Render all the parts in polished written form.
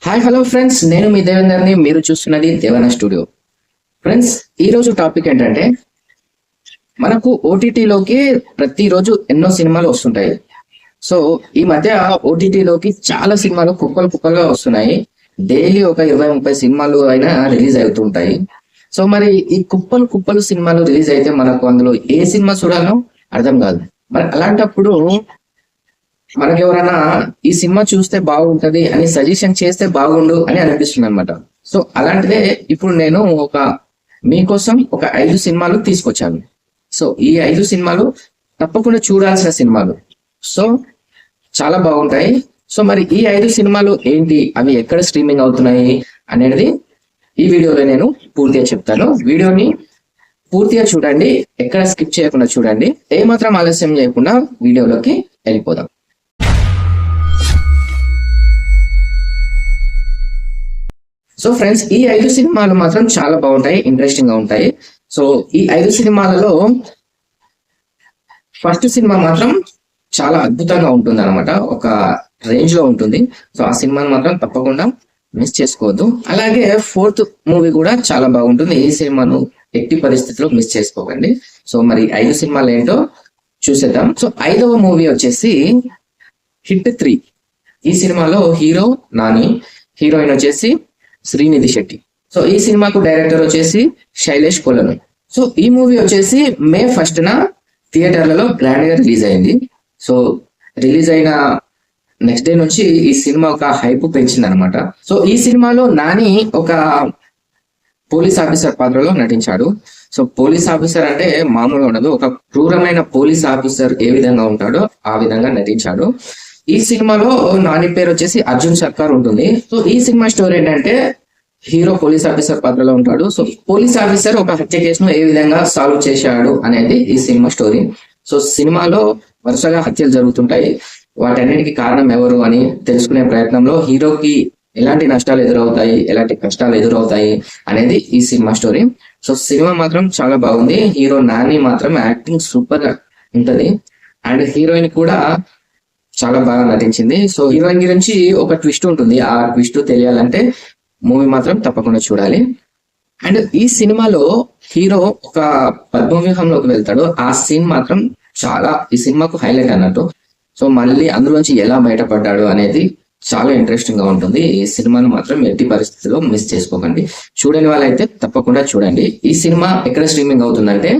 Hi hello friends, నేను మీ దేవేందర్ని. మీరు చూస్తున్నది దేవన స్టూడియో. ఫ్రెండ్స్, ఈరోజు టాపిక్ ఏంటంటే మనకు ఓటీటీలోకి ప్రతిరోజు ఎన్నో సినిమాలు వస్తుంటాయి. సో ఈ మధ్య ఓటీటీలోకి చాలా సినిమాలు కుప్పలుగా వస్తున్నాయి. డైలీ ఒక 20-30 సినిమాలు అయినా రిలీజ్ అవుతుంటాయి. సో మరి ఈ కుప్పలు సినిమాలు రిలీజ్ అయితే మనకు అందులో ఏ సినిమా చూడాలో అర్థం కాదు. మరి అలాంటప్పుడు మనకి ఎవరైనా ఈ సినిమా చూస్తే బాగుంటది అని సజెషన్ చేస్తే బాగుండు అని అనిపిస్తుంది అనమాట. సో అలాంటిదే ఇప్పుడు నేను మీకోసం ఒక 5 సినిమాలు తీసుకొచ్చాను. సో ఈ 5 సినిమాలు తప్పకుండా చూడాల్సిన సినిమాలు. సో చాలా బాగుంటాయి. సో మరి ఈ 5 సినిమాలు ఏంటి, అవి ఎక్కడ స్ట్రీమింగ్ అవుతున్నాయి అనేది ఈ వీడియోలో నేను పూర్తిగా చెప్తాను. వీడియోని పూర్తిగా చూడండి, ఎక్కడ స్కిప్ చేయకుండా చూడండి. ఏమాత్రం ఆలస్యం చేయకుండా వీడియోలోకి వెళ్ళిపోదాం. సో ఫ్రెండ్స్, ఈ 5 సినిమాలు మాత్రం చాలా బాగుంటాయి, ఇంట్రెస్టింగ్ గా ఉంటాయి. సో ఈ 5 సినిమాలలో ఫస్ట్ సినిమా మాత్రం చాలా అద్భుతంగా ఉంటుంది అనమాట, ఒక రేంజ్ లో ఉంటుంది. సో ఆ సినిమాని మాత్రం తప్పకుండా మిస్ చేసుకోవద్దు. అలాగే 4th మూవీ కూడా చాలా బాగుంటుంది. ఈ సినిమాను ఎట్టి పరిస్థితిలో మిస్ చేసుకోకండి. సో మరి 5 సినిమాలు ఏంటో చూసేద్దాం. సో 5వ మూవీ వచ్చేసి హిట్ 3. ఈ సినిమాలో హీరో నాని, హీరోయిన్ వచ్చేసి శ్రీనిధి శెట్టి. సో ఈ సినిమాకు డైరెక్టర్ వచ్చేసి శైలేష్ కొలను. సో ఈ మూవీ వచ్చేసి మే 1న థియేటర్లలో గ్రాండ్ గా రిలీజ్ అయింది. సో రిలీజ్ అయిన నెక్స్ట్ డే నుంచి ఈ సినిమా ఒక హైప్ పెంచింది అనమాట. సో ఈ సినిమాలో నాని ఒక పోలీస్ ఆఫీసర్ పాత్రలో నటించాడు. సో పోలీస్ ఆఫీసర్ అంటే మామూలుగా ఉండదు, ఒక క్రూరమైన పోలీస్ ఆఫీసర్ ఏ విధంగా ఉంటాడో ఆ విధంగా నటించాడు. ఈ సినిమాలో నాని పేరు వచ్చేసి అర్జున్ సర్కార్ ఉంటుంది. సో ఈ సినిమా స్టోరీ ఏంటంటే హీరో పోలీస్ ఆఫీసర్ పాత్రలో ఉంటాడు. సో పోలీస్ ఆఫీసర్ ఒక హత్య కేసును ఏ విధంగా సాల్వ్ చేశాడు అనేది ఈ సినిమా స్టోరీ. సో సినిమాలో వరుసగా హత్యలు జరుగుతుంటాయి. వాటన్నిటికీ కారణం ఎవరు అని తెలుసుకునే ప్రయత్నంలో హీరోకి ఎలాంటి నష్టాలు ఎదురవుతాయి, ఎలాంటి కష్టాలు ఎదురవుతాయి అనేది ఈ సినిమా స్టోరీ. సో సినిమా మాత్రం చాలా బాగుంది. హీరో నాని మాత్రం యాక్టింగ్ సూపర్ గా ఉంటది. అండ్ హీరోయిన్ కూడా చాలా బాగా నటించింది. సో హీరోయిన్ గురించి ఒక ట్విస్ట్ ఉంటుంది. ఆ ట్విస్ట్ తెలియాలంటే మూవీ మాత్రం తప్పకుండా చూడాలి. అండ్ ఈ సినిమాలో హీరో ఒక పద్మవ్యూహంలోకి వెళ్తాడు. ఆ సీన్ మాత్రం చాలా ఈ సినిమాకు హైలైట్ అన్నట్టు. సో మళ్ళీ అందులోంచి ఎలా బయటపడ్డాడు అనేది చాలా ఇంట్రెస్టింగ్ గా ఉంటుంది. ఈ సినిమాను మాత్రం ఎట్టి పరిస్థితుల్లో మిస్ చేసుకోకండి. చూడని వాళ్ళైతే తప్పకుండా చూడండి. ఈ సినిమా ఎక్కడ స్ట్రీమింగ్ అవుతుందంటే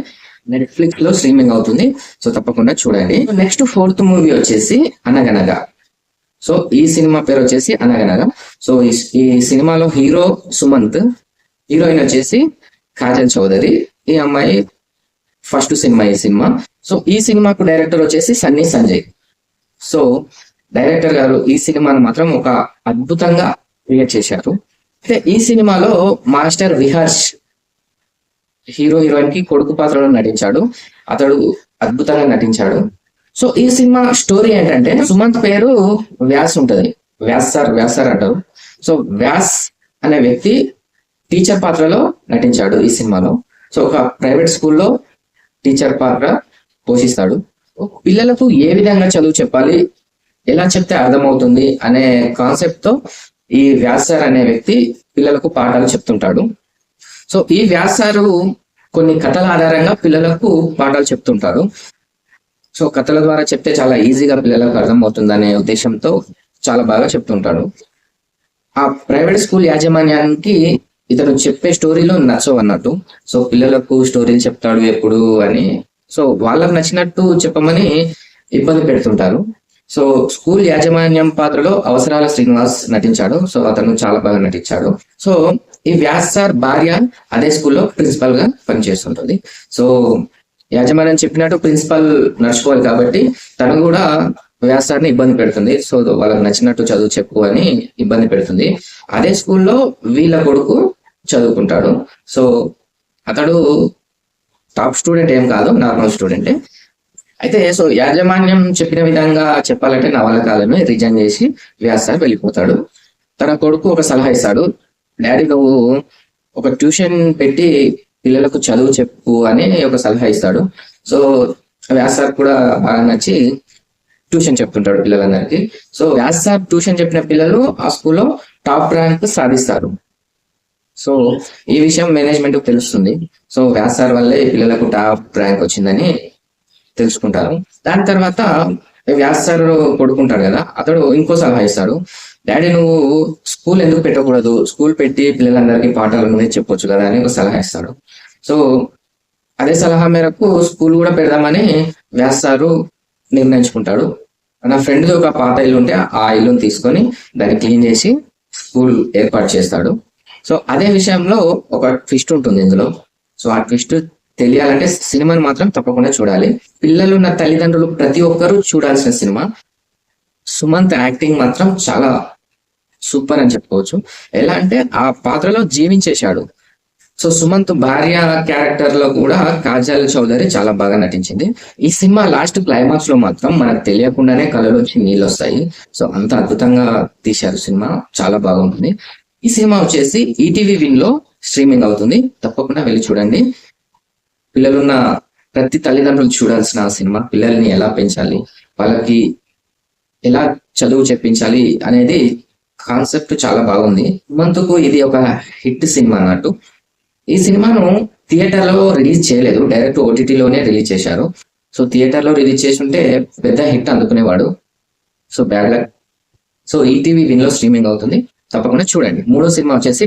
నెట్ఫ్లిక్స్ లో స్ట్రీమింగ్ అవుతుంది. సో తప్పకుండా చూడండి. నెక్స్ట్ 4th మూవీ వచ్చేసి అనగనగా. సో ఈ సినిమా పేరు వచ్చేసి అనగనగా. సో ఈ సినిమాలో హీరో సుమంత్, హీరోయిన్ వచ్చేసి కాజల్ చౌదరి. ఈ అమ్మాయి ఫస్ట్ సినిమా ఈ సినిమా. సో ఈ సినిమాకు డైరెక్టర్ వచ్చేసి సన్నీ సంజయ్. సో డైరెక్టర్ గారు ఈ సినిమాను మాత్రం ఒక అద్భుతంగా క్రియేట్ చేశారు. అయితే ఈ సినిమాలో మాస్టర్ విహర్ష్ హీరో హీరోయిన్ కి కొడుకు పాత్రలో నటించాడు. అతడు అద్భుతంగా నటించాడు. సో ఈ సినిమా స్టోరీ ఏంటంటే సుమంత్ పేరు వ్యాస్ ఉంటది, వ్యాస్ సార్ అంటారు. సో వ్యాస్ అనే వ్యక్తి టీచర్ పాత్రలో నటించాడు ఈ సినిమాలో. సో ఒక ప్రైవేట్ స్కూల్లో టీచర్ పాత్ర పోషిస్తాడు. పిల్లలకు ఏ విధంగా చదువు చెప్పాలి, ఎలా చెప్తే అర్థమవుతుంది అనే కాన్సెప్ట్ తో ఈ వ్యాస్ సార్ అనే వ్యక్తి పిల్లలకు పాఠాలు చెప్తుంటాడు. సో ఈ వ్యాస్ సారు కొన్ని కథల ఆధారంగా పిల్లలకు పాఠాలు చెప్తుంటారు. సో కథల ద్వారా చెప్తే చాలా ఈజీగా పిల్లలకు అర్థమవుతుంది అనే ఉద్దేశంతో చాలా బాగా చెప్తుంటాడు. ఆ ప్రైవేట్ స్కూల్ యాజమాన్యానికి ఇతను చెప్పే స్టోరీలు నచ్చవు అన్నట్టు. సో పిల్లలకు స్టోరీలు చెప్తాడు ఎప్పుడు అని, సో వాళ్ళకు నచ్చినట్టు చెప్పమని ఇబ్బంది పెడుతుంటారు. సో స్కూల్ యాజమాన్యం పాత్రలో అవసరాల శ్రీనివాస్ నటించాడు. సో అతను చాలా బాగా నటించాడు. సో ఈ వ్యాస్ సార్ భార్య అదే స్కూల్లో ప్రిన్సిపల్ గా పనిచేస్తుంటుంది. సో యాజమాన్యం చెప్పినట్టు ప్రిన్సిపల్ నడుచుకోవాలి కాబట్టి తను కూడా వ్యాస్ సార్ని ఇబ్బంది పెడుతుంది. సో వాళ్ళకి నచ్చినట్టు చదువు చెప్పు అని ఇబ్బంది పెడుతుంది. అదే స్కూల్లో వీళ్ళ కొడుకు చదువుకుంటాడు. సో అతడు టాప్ స్టూడెంట్ ఏం కాదు, నార్మల్ స్టూడెంటే. అయితే సో యాజమాన్యం చెప్పిన విధంగా చెప్పాలంటే నా వల్ల కాదని రిజైన్ చేసి వ్యాస్ సార్ వెళ్ళిపోతాడు. తన కొడుకు ఒక సలహా ఇస్తాడు, డాడీ నువ్వు ఒక ట్యూషన్ పెట్టి పిల్లలకు చదువు చెప్పు అని ఒక సలహా ఇస్తాడు. సో వ్యాస్ సార్ కూడా బాగా నచ్చి ట్యూషన్ చెప్తుంటాడు పిల్లలందరికీ. సో వ్యాస్ సార్ ట్యూషన్ చెప్పిన పిల్లలు ఆ స్కూల్లో టాప్ ర్యాంక్ సాధిస్తారు. సో ఈ విషయం మేనేజ్మెంట్ తెలుస్తుంది. సో వ్యాస్ సార్ వల్లే పిల్లలకు టాప్ ర్యాంక్ వచ్చిందని తెలుసుకుంటారు. దాని తర్వాత వ్యాస్ సార్ పడుకుంటాడు కదా, అతడు ఇంకో సలహా ఇస్తాడు. డాడీ, నువ్వు స్కూల్ ఎందుకు పెట్టకూడదు, స్కూల్ పెట్టి పిల్లలందరికీ పాఠాలు నువ్వే చెప్పొచ్చు కదా అని ఒక సలహా ఇస్తాడు. సో అదే సలహా మేరకు స్కూల్ కూడా పెడదామని వ్యాస్ సారు నిర్ణయించుకుంటాడు. నా ఫ్రెండ్ది ఒక పాత ఇల్లు ఉంటే ఆ ఇల్లుని తీసుకొని దాన్ని క్లీన్ చేసి స్కూల్ ఏర్పాటు చేస్తాడు. సో అదే విషయంలో ఒక ట్విస్ట్ ఉంటుంది ఇందులో. సో ఆ ట్విస్ట్ తెలియాలంటే సినిమాని మాత్రం తప్పకుండా చూడాలి. పిల్లలు ఉన్న తల్లిదండ్రులు ప్రతి ఒక్కరూ చూడాల్సిన సినిమా. సుమంత్ యాక్టింగ్ మాత్రం చాలా సూపర్ అని చెప్పుకోవచ్చు. ఎలా అంటే ఆ పాత్రలో జీవించేశాడు. సో సుమంత్ భార్య క్యారెక్టర్ లో కూడా కాజల్ చౌదరి చాలా బాగా నటించింది. ఈ సినిమా లాస్ట్ క్లైమాక్స్ లో మాత్రం మనకు తెలియకుండానే కళ్ళలోంచి నీళ్ళు వస్తాయి. సో అంత అద్భుతంగా తీశారు సినిమా, చాలా బాగుంటుంది. ఈ సినిమా వచ్చేసి ఈటీవీ విన్ లో స్ట్రీమింగ్ అవుతుంది, తప్పకుండా వెళ్ళి చూడండి. పిల్లలున్న ప్రతి తల్లిదండ్రులు చూడాల్సిన సినిమా. పిల్లల్ని ఎలా పెంచాలి, వాళ్ళకి ఎలా చదువు చెప్పించాలి అనేది కాన్సెప్ట్ చాలా బాగుంది. సుమంత్కు ఇది ఒక హిట్ సినిమా అన్నట్టు. ఈ సినిమాను థియేటర్ లో రిలీజ్ చేయలేదు, డైరెక్ట్ ఓటీటీలోనే రిలీజ్ చేశారు. సో థియేటర్ లో రిలీజ్ చేసి ఉంటే పెద్ద హిట్ అందుకునేవాడు. So bad luck. So ETV win లో స్ట్రీమింగ్ అవుతుంది, తప్పకుండా చూడండి. మూడో సినిమా వచ్చేసి